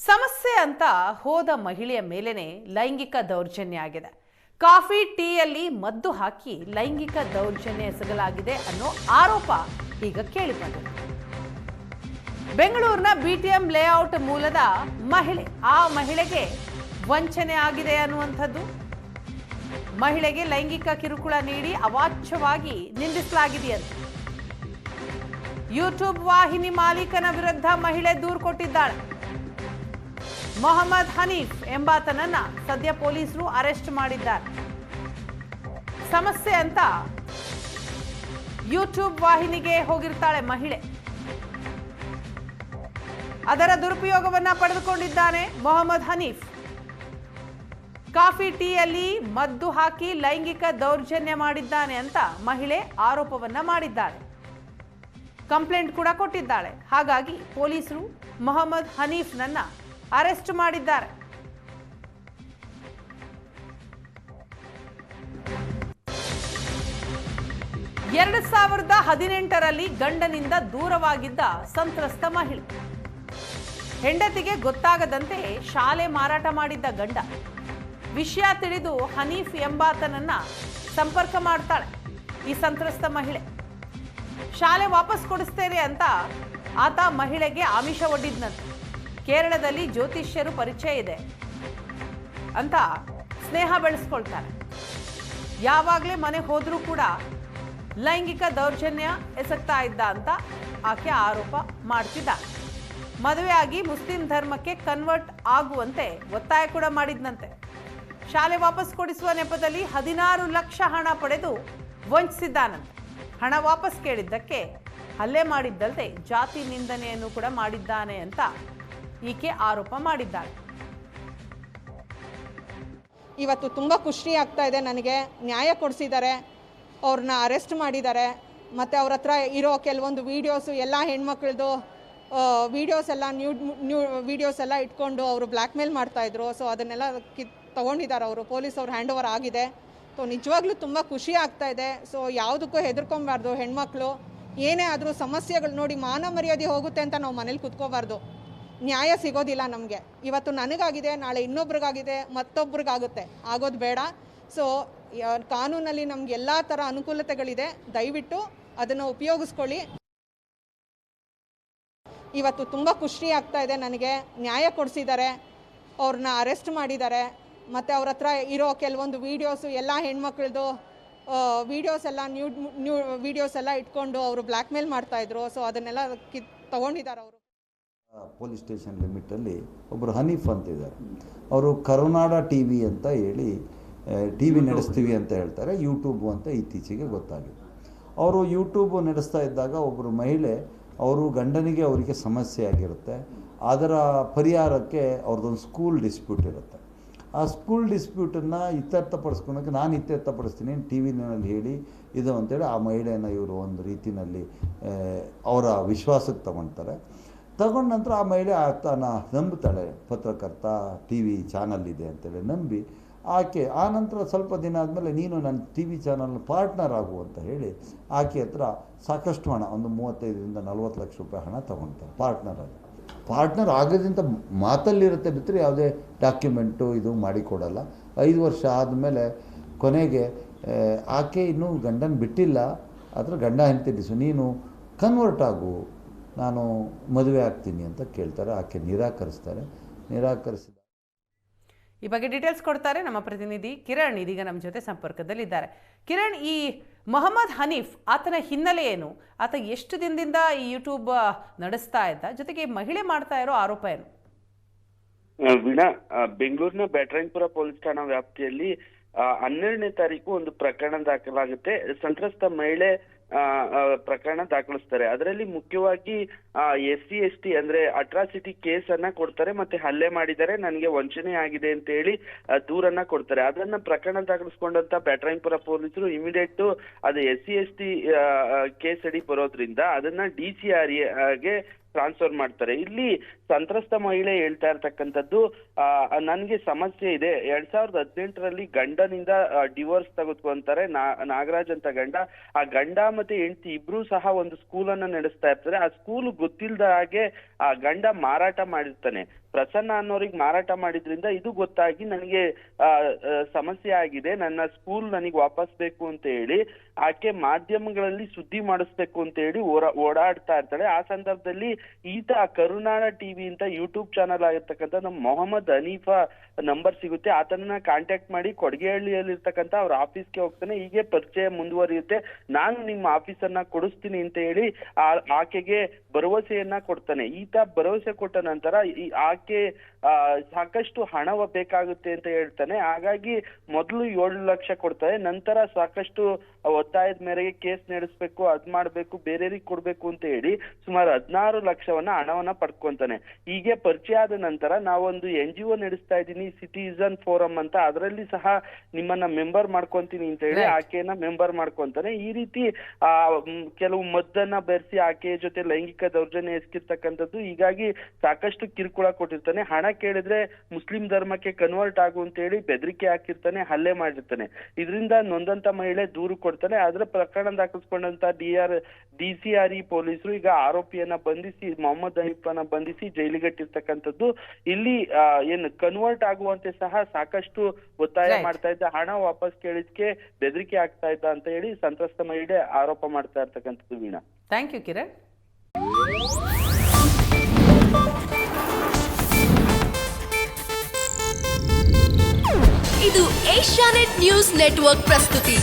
ಸಮಸ್ಯೆ ಅಂತ ಹೋದ ಮಹಿಳೆಯ ಮೇಲೇನೆ ಲೈಂಗಿಕ ದೌರ್ಜನ್ಯ ಆಗಿದೆ. ಕಾಫಿ ಟೀಯಲ್ಲಿ ಮದ್ದು ಹಾಕಿ ಲೈಂಗಿಕ ದೌರ್ಜನ್ಯ ಎಸಗಲಾಗಿದೆ ಅನ್ನೋ ಆರೋಪ ಈಗ ಕೇಳಿಬಂದಿದೆ. ಬೆಂಗಳೂರಿನ ಬಿಟಿಎಂ ಲೇಔಟ್ ಮೂಲದ ಮಹಿಳೆ, ಆ ಮಹಿಳೆಗೆ ವಂಚನೆ ಆಗಿದೆ ಅನ್ನುವಂಥದ್ದು, ಮಹಿಳೆಗೆ ಲೈಂಗಿಕ ಕಿರುಕುಳ ನೀಡಿ ಅವಾಚ್ಯವಾಗಿ ನಿಂದಿಸಲಾಗಿದೆಯಂತೆ. ಯೂಟ್ಯೂಬ್ ವಾಹಿನಿ ಮಾಲೀಕನ ವಿರುದ್ಧ ಮಹಿಳೆ ದೂರು ಕೊಟ್ಟಿದ್ದಾಳೆ. ಮೊಹಮ್ಮದ್ ಹನೀಫ್ ಎಂಬಾತನನ್ನ ಸದ್ಯ ಪೊಲೀಸರು ಅರೆಸ್ಟ್ ಮಾಡಿದ್ದಾರೆ. ಸಮಸ್ಯೆ ಅಂತ ಯೂಟ್ಯೂಬ್ ವಾಹಿನಿಗೆ ಹೋಗಿರ್ತಾಳೆ ಮಹಿಳೆ, ಅದರ ದುರುಪಯೋಗವನ್ನ ಪಡೆದುಕೊಂಡಿದ್ದಾನೆ ಮೊಹಮ್ಮದ್ ಹನೀಫ್. ಕಾಫಿ ಟೀಯಲ್ಲಿ ಮದ್ದು ಹಾಕಿ ಲೈಂಗಿಕ ದೌರ್ಜನ್ಯ ಮಾಡಿದ್ದಾನೆ ಅಂತ ಮಹಿಳೆ ಆರೋಪವನ್ನ ಮಾಡಿದ್ದಾಳೆ. ಕಂಪ್ಲೇಂಟ್ ಕೂಡ ಕೊಟ್ಟಿದ್ದಾಳೆ. ಹಾಗಾಗಿ ಪೊಲೀಸರು ಮೊಹಮ್ಮದ್ ಹನೀಫ್ನನ್ನ ಅರೆಸ್ಟ್ ಮಾಡಿದ್ದಾರೆ. ಎರಡು 2018ರಲ್ಲಿ ಗಂಡನಿಂದ ದೂರವಾಗಿದ್ದ ಸಂತ್ರಸ್ತ ಮಹಿಳೆ, ಹೆಂಡತಿಗೆ ಗೊತ್ತಾಗದಂತೆ ಶಾಲೆ ಮಾರಾಟ ಮಾಡಿದ್ದ ಗಂಡ. ವಿಷಯ ತಿಳಿದು ಹನೀಫ್ ಎಂಬಾತನನ್ನ ಸಂಪರ್ಕ ಮಾಡ್ತಾಳೆ ಈ ಸಂತ್ರಸ್ತ ಮಹಿಳೆ. ಶಾಲೆ ವಾಪಸ್ ಕೊಡಿಸ್ತೇನೆ ಅಂತ ಆತ ಮಹಿಳೆಗೆ ಆಮಿಷ ಒಡ್ಡಿದ್ನಂತೆ. ಕೇರಳದಲ್ಲಿ ಜ್ಯೋತಿಷ್ಯರು ಪರಿಚಯ ಇದೆ ಅಂತ ಸ್ನೇಹ ಬೆಳೆಸ್ಕೊಳ್ತಾರೆ. ಯಾವಾಗಲೇ ಮನೆಗೆ ಹೋದ್ರೂ ಕೂಡ ಲೈಂಗಿಕ ದೌರ್ಜನ್ಯ ಎಸಗ್ತಾ ಇದ್ದ ಅಂತ ಆಕೆ ಆರೋಪ ಮಾಡ್ತಿದ್ದ. ಮದುವೆ ಆಗಿ ಮುಸ್ಲಿಂ ಧರ್ಮಕ್ಕೆ ಕನ್ವರ್ಟ್ ಆಗುವಂತೆ ಒತ್ತಾಯ ಕೂಡ ಮಾಡಿದ್ನಂತೆ. ಶಾಲೆ ವಾಪಸ್ ಕೊಡಿಸುವ ನೆಪದಲ್ಲಿ 16 ಲಕ್ಷ ಹಣ ಪಡೆದು ವಂಚಿಸಿದ್ದಾನಂತೆ. ಹಣ ವಾಪಸ್ ಕೇಳಿದ್ದಕ್ಕೆ ಹಲ್ಲೆ ಮಾಡಿದ್ದಲ್ಲದೆ ಜಾತಿ ನಿಂದನೆಯನ್ನು ಕೂಡ ಮಾಡಿದ್ದಾನೆ ಅಂತ ಈಕೆ ಆರೋಪ ಮಾಡಿದ್ದಾಳೆ. ಇವತ್ತು ತುಂಬ ಖುಷಿ ಆಗ್ತಾ ಇದೆ ನನಗೆ. ನ್ಯಾಯ ಕೊಡಿಸಿದ್ದಾರೆ, ಅವ್ರನ್ನ ಅರೆಸ್ಟ್ ಮಾಡಿದ್ದಾರೆ. ಮತ್ತು ಅವ್ರ ಹತ್ರ ಇರೋ ಕೆಲವೊಂದು ವೀಡಿಯೋಸು, ಎಲ್ಲ ಹೆಣ್ಮಕ್ಳದ್ದು ವೀಡಿಯೋಸ್ ಎಲ್ಲ ನ್ಯೂ ವೀಡಿಯೋಸ್ ಎಲ್ಲ ಇಟ್ಕೊಂಡು ಅವರು ಬ್ಲ್ಯಾಕ್ ಮೇಲ್ ಮಾಡ್ತಾಯಿದ್ರು. ಸೊ ಅದನ್ನೆಲ್ಲ ತೊಗೊಂಡಿದ್ದಾರೆ ಅವರು, ಪೊಲೀಸ್ ಅವ್ರು ಹ್ಯಾಂಡ್ ಓವರ್ ಆಗಿದೆ. ಸೊ ನಿಜವಾಗ್ಲೂ ತುಂಬ ಖುಷಿ ಆಗ್ತಾ ಇದೆ. ಸೊ ಯಾವುದಕ್ಕೂ ಹೆದರ್ಕೊಬಾರ್ದು. ಹೆಣ್ಮಕ್ಳು ಏನೇ ಆದರೂ ಸಮಸ್ಯೆಗಳು ನೋಡಿ ಮಾನ ಮರ್ಯಾದೆ ಹೋಗುತ್ತೆ ಅಂತ ನಾವು ಮನೇಲಿ ಕುತ್ಕೋಬಾರ್ದು. ನ್ಯಾಯ ಸಿಗೋದಿಲ್ಲ ನಮಗೆ. ಇವತ್ತು ನನಗಾಗಿದೆ, ನಾಳೆ ಇನ್ನೊಬ್ರಿಗಾಗಿದೆ, ಮತ್ತೊಬ್ರಿಗಾಗುತ್ತೆ. ಆಗೋದು ಬೇಡ. ಸೊ ಕಾನೂನಲ್ಲಿ ನಮ್ಗೆ ಎಲ್ಲ ಥರ ಅನುಕೂಲತೆಗಳಿದೆ, ದಯವಿಟ್ಟು ಅದನ್ನು ಉಪಯೋಗಿಸ್ಕೊಳ್ಳಿ. ಇವತ್ತು ತುಂಬ ಖುಷಿ ಆಗ್ತಾ ಇದೆ ನನಗೆ. ನ್ಯಾಯ ಕೊಡಿಸಿದ್ದಾರೆ, ಅವ್ರನ್ನ ಅರೆಸ್ಟ್ ಮಾಡಿದ್ದಾರೆ. ಮತ್ತು ಅವ್ರ ಹತ್ರ ಇರೋ ಕೆಲವೊಂದು ವೀಡಿಯೋಸು, ಎಲ್ಲ ಹೆಣ್ಮಕ್ಳದ್ದು ವೀಡಿಯೋಸ್ ಎಲ್ಲ ನ್ಯೂ ವೀಡಿಯೋಸ್ ಎಲ್ಲ ಇಟ್ಕೊಂಡು ಅವರು ಬ್ಲ್ಯಾಕ್ ಮೇಲ್ ಮಾಡ್ತಾಯಿದ್ರು. ಸೊ ಅದನ್ನೆಲ್ಲ ತೊಗೊಂಡಿದ್ದಾರೆ ಅವರು. ಪೊಲೀಸ್ ಸ್ಟೇಷನ್ ಲಿಮಿಟಲ್ಲಿ ಒಬ್ಬರು ಹನೀಫ್ ಅಂತಿದ್ದಾರೆ. ಅವರು ಕರುನಾಡ ಟಿ ವಿ ಅಂತ ಹೇಳಿ ಟಿ ವಿ ನಡೆಸ್ತೀವಿ ಅಂತ ಹೇಳ್ತಾರೆ. ಯೂಟ್ಯೂಬು ಅಂತ ಇತ್ತೀಚೆಗೆ ಗೊತ್ತಾಗಿದೆ. ಅವರು ಯೂಟ್ಯೂಬು ನಡೆಸ್ತಾ ಇದ್ದಾಗ ಒಬ್ಬರು ಮಹಿಳೆ, ಅವರು ಗಂಡನಿಗೆ ಅವರಿಗೆ ಸಮಸ್ಯೆ ಆಗಿರುತ್ತೆ. ಅದರ ಪರಿಹಾರಕ್ಕೆ ಅವ್ರದ್ದೊಂದು ಸ್ಕೂಲ್ ಡಿಸ್ಪ್ಯೂಟ್ ಇರುತ್ತೆ. ಆ ಸ್ಕೂಲ್ ಡಿಸ್ಪ್ಯೂಟನ್ನು ಇತ್ಯರ್ಥಪಡಿಸ್ಕೊಳಕ್ಕೆ ನಾನು ಇತ್ಯರ್ಥಪಡಿಸ್ತೀನಿ ಟಿ ವಿನಲ್ಲಿ ಹೇಳಿ ಇದು ಅಂತೇಳಿ ಆ ಮಹಿಳೆಯನ್ನು ಇವರು ಒಂದು ರೀತಿಯಲ್ಲಿ ಅವರ ವಿಶ್ವಾಸಕ್ಕೆ ತಗೊಳ್ತಾರೆ. ತಗೊಂಡ ನಂತರ ಆ ಮಹಿಳೆ ಆತನ ನಂಬ್ತಾಳೆ. ಪತ್ರಕರ್ತ, ಟಿ ವಿ ಚಾನಲ್ ಇದೆ ಅಂತೇಳಿ ನಂಬಿ ಆಕೆ ಆ ನಂತರ ಸ್ವಲ್ಪ ದಿನ ಆದಮೇಲೆ ನೀನು ನನ್ನ ಟಿ ವಿ ಚಾನಲ್ನ ಪಾರ್ಟ್ನರ್ ಆಗು ಅಂತ ಹೇಳಿ ಆಕೆ ಹತ್ರ ಸಾಕಷ್ಟು ಹಣ, ಒಂದು 35ರಿಂದ 40 ಲಕ್ಷ ರೂಪಾಯಿ ಹಣ ತೊಗೊಳ್ತಾರೆ. ಪಾರ್ಟ್ನರ್ ಆಗೋದ್ರಿಂದ ಮಾತಲ್ಲಿರುತ್ತೆ ಬಿಟ್ಟರೆ ಯಾವುದೇ ಡಾಕ್ಯುಮೆಂಟು ಇದು ಮಾಡಿಕೊಡಲ್ಲ. 5 ವರ್ಷ ಆದಮೇಲೆ ಕೊನೆಗೆ ಆಕೆ ಇನ್ನೂ ಗಂಡನ ಬಿಟ್ಟಿಲ್ಲ, ಅದರ ಗಂಡ ಹೆಂಡ್ತಿ ನೀನು ಕನ್ವರ್ಟ್ ಆಗು, ನಾನು ಮದುವೆ ಆಗ್ತೀನಿ ಅಂತ ಕೇಳ್ತಾರೆ. ಆಕೆ ನಿರಾಕರಿಸಿದ. ಈ ಬಗ್ಗೆ ಡೀಟೇಲ್ಸ್ ಕೊಡ್ತಾರೆ ನಮ್ಮ ಪ್ರತಿನಿಧಿ ಕಿರಣ್. ಇದೀಗ ನಮ್ಮ ಜೊತೆ ಸಂಪರ್ಕದಲ್ಲಿದ್ದಾರೆ. ಕಿರಣ್, ಈ ಮೊಹಮ್ಮದ್ ಹನೀಫ್, ಆತನ ಹಿನ್ನೆಲೆ ಏನು? ಆತ ಎಷ್ಟು ದಿನದಿಂದ ಈ ಯೂಟ್ಯೂಬ್ ನಡೆಸ್ತಾ ಇದ್ದ? ಜೊತೆಗೆ ಮಹಿಳೆ ಮಾಡ್ತಾ ಇರೋ ಆರೋಪ ಏನು? ವೀಣಾ, ಬೆಂಗಳೂರಿನ ಬ್ಯಾಟರಾಯನಪುರ ಪೊಲೀಸ್ ಠಾಣಾ ವ್ಯಾಪ್ತಿಯಲ್ಲಿ 12ನೇ ತಾರೀಕು ಒಂದು ಪ್ರಕರಣ ದಾಖಲಾಗುತ್ತೆ. ಸಂತ್ರಸ್ತ ಮಹಿಳೆ ಪ್ರಕರಣ ದಾಖಲಿಸ್ತಾರೆ. ಅದರಲ್ಲಿ ಮುಖ್ಯವಾಗಿ SC/ST ಅಂದ್ರೆ ಅಟ್ರಾಸಿಟಿ ಕೇಸ್ ಅನ್ನ ಕೊಡ್ತಾರೆ. ಮತ್ತೆ ಹಲ್ಲೆ ಮಾಡಿದ್ದಾರೆ, ನನಗೆ ವಂಚನೆ ಆಗಿದೆ ಅಂತ ಹೇಳಿ ದೂರನ್ನ ಕೊಡ್ತಾರೆ. ಅದನ್ನ ಪ್ರಕರಣ ದಾಖಲಿಸ್ಕೊಂಡಂತ ಬ್ಯಾಟರಾಯನಪುರ ಪೊಲೀಸರು ಇಮಿಡಿಯೇಟ್ ಅದು SC/ST ಕೇಸ್ ಅಡಿ ಬರೋದ್ರಿಂದ ಅದನ್ನ DCRA ಟ್ರಾನ್ಸ್ಫರ್ ಮಾಡ್ತಾರೆ. ಇಲ್ಲಿ ಸಂತ್ರಸ್ತ ಮಹಿಳೆ ಹೇಳ್ತಾ ಇರ್ತಕ್ಕಂಥದ್ದು, ನನಗೆ ಸಮಸ್ಯೆ ಇದೆ. 2018ರಲ್ಲಿ ಗಂಡನಿಂದ ಡಿವೋರ್ಸ್ ತೆಗೆದುಕೊಂತಾರೆ. ನಾಗರಾಜ್ ಅಂತ ಗಂಡ. ಆ ಗಂಡ ಮತ್ತೆ ಹೆಂಡತಿ ಇಬ್ರು ಸಹ ಒಂದು ಸ್ಕೂಲ್ ಅನ್ನ ನಡೆಸ್ತಾ ಇರ್ತಾರೆ. ಆ ಸ್ಕೂಲ್ ಗೊತ್ತಿಲ್ಲದ ಹಾಗೆ ಆ ಗಂಡ ಮಾರಾಟ ಮಾಡಿರ್ತಾನೆ. ಪ್ರಸನ್ನ ಅನ್ನೋರಿಗೆ ಮಾರಾಟ ಮಾಡಿದ್ರಿಂದ ಇದು ಗೊತ್ತಾಗಿ ನನಗೆ ಸಮಸ್ಯೆ ಆಗಿದೆ, ನನ್ನ ಸ್ಕೂಲ್ ನನಗೆ ವಾಪಸ್ ಬೇಕು ಅಂತ ಹೇಳಿ ಆಕೆ ಮಾಧ್ಯಮಗಳಲ್ಲಿ ಸುದ್ದಿ ಮಾಡಿಸ್ಬೇಕು ಅಂತ ಹೇಳಿ ಓಡಾಡ್ತಾ ಇರ್ತಾಳೆ. ಆ ಸಂದರ್ಭದಲ್ಲಿ ಈತ ಕರುನಾಡ ಟಿವಿ ಅಂತ ಯೂಟ್ಯೂಬ್ ಚಾನಲ್ ಆಗಿರ್ತಕ್ಕಂಥ ನಮ್ಮ ಮೊಹಮ್ಮದ್ ಹನೀಫಾ ನಂಬರ್ ಸಿಗುತ್ತೆ. ಆತನನ್ನ ಕಾಂಟ್ಯಾಕ್ಟ್ ಮಾಡಿ ಕೊಡಗೇಹಳ್ಳಿಯಲ್ಲಿ ಇರ್ತಕ್ಕಂಥ ಅವ್ರ ಆಫೀಸ್ಗೆ ಹೋಗ್ತಾನೆ. ಹೀಗೆ ಪರಿಚಯ ಮುಂದುವರಿಯುತ್ತೆ. ನಾನು ನಿಮ್ಮ ಆಫೀಸನ್ನ ಕೊಡಿಸ್ತೀನಿ ಅಂತ ಹೇಳಿ ಆಕೆಗೆ ಭರವಸೆಯನ್ನ ಕೊಡ್ತಾನೆ. ಈತ ಭರವಸೆ ಕೊಟ್ಟ ನಂತರ ಆಕೆ ಸಾಕಷ್ಟು ಹಣ ಬೇಕಾಗುತ್ತೆ ಅಂತ ಹೇಳ್ತಾನೆ. ಹಾಗಾಗಿ ಮೊದಲು 7 ಲಕ್ಷ ಕೊಡ್ತಾರೆ. ನಂತರ ಸಾಕಷ್ಟು ಒತ್ತಾಯದ ಮೇರೆಗೆ ಕೇಸ್ ನಡೆಸ್ಬೇಕು, ಅದ್ ಮಾಡ್ಬೇಕು, ಬೇರೆಯವ್ರಿಗೆ ಕೊಡ್ಬೇಕು ಅಂತ ಹೇಳಿ ಸುಮಾರು 16 ಲಕ್ಷವನ್ನ ಹಣವನ್ನ ಪಡ್ಕೊಂತಾನೆ. ಹೀಗೆ ಪರಿಚಯ ಆದ ನಂತರ ನಾವೊಂದು NGO ನಡೆಸ್ತಾ ಇದ್ದೀನಿ, ಸಿಟಿಸನ್ ಫೋರಂ ಅಂತ, ಅದರಲ್ಲಿ ಸಹ ನಿಮ್ಮನ್ನ ಮೆಂಬರ್ ಮಾಡ್ಕೊಂತೀನಿ ಅಂತ ಹೇಳಿ ಆಕೆಯನ್ನ ಮೆಂಬರ್ ಮಾಡ್ಕೊಂತಾನೆ. ಈ ರೀತಿ ಕೆಲವು ಮದ್ದನ್ನ ಬೆರೆಸಿ ಆಕೆಯ ಜೊತೆ ಲೈಂಗಿಕ ದೌರ್ಜನ್ಯ ಎಸಗಿರ್ತಕ್ಕಂಥದ್ದು. ಹೀಗಾಗಿ ಸಾಕಷ್ಟು ಕಿರುಕುಳ ಕೊಟ್ಟಿರ್ತಾನೆ. ಹಣ ಕೇಳಿದ್ರೆ ಮುಸ್ಲಿಂ ಧರ್ಮಕ್ಕೆ ಕನ್ವರ್ಟ್ ಆಗು ಅಂತ ಹೇಳಿ ಬೆದರಿಕೆ ಹಾಕಿರ್ತಾನೆ, ಹಲ್ಲೆ ಮಾಡಿರ್ತಾನೆ. ಇದರಿಂದ ನೊಂದಂತ ಮಹಿಳೆ ದೂರು ಕೊಡ್ತಾನೆ. ಅದರ ಪ್ರಕರಣ ದಾಖಲಿಸಿಕೊಂಡಂತ DCRE ಪೊಲೀಸರು ಈಗ ಆರೋಪಿಯನ್ನ ಬಂಧಿಸಿ, ಮೊಹಮ್ಮದ್ ಹನೀಫನ್ನ ಬಂಧಿಸಿ ಜೈಲಿಗಟ್ಟಿರ್ತಕ್ಕಂಥದ್ದು. ಇಲ್ಲಿ ಏನು ಕನ್ವರ್ಟ್ ಆಗುವಂತೆ ಸಹ ಸಾಕಷ್ಟು ಒತ್ತಾಯ ಮಾಡ್ತಾ ಇದ್ದ, ಹಣ ವಾಪಸ್ ಕೇಳಿದ್ಕೆ ಬೆದರಿಕೆ ಆಗ್ತಾ ಇದ್ದ ಅಂತ ಹೇಳಿ ಸಂತ್ರಸ್ತ ಮಹಿಳೆ ಆರೋಪ ಮಾಡ್ತಾ ಇರ್ತಕ್ಕಂಥದ್ದು. Veena, thank you Kiran. ಇದು ಏಷ್ಯಾನೆಟ್ ನ್ಯೂಸ್ ನೆಟ್ವರ್ಕ್ ಪ್ರಸ್ತುತಿ.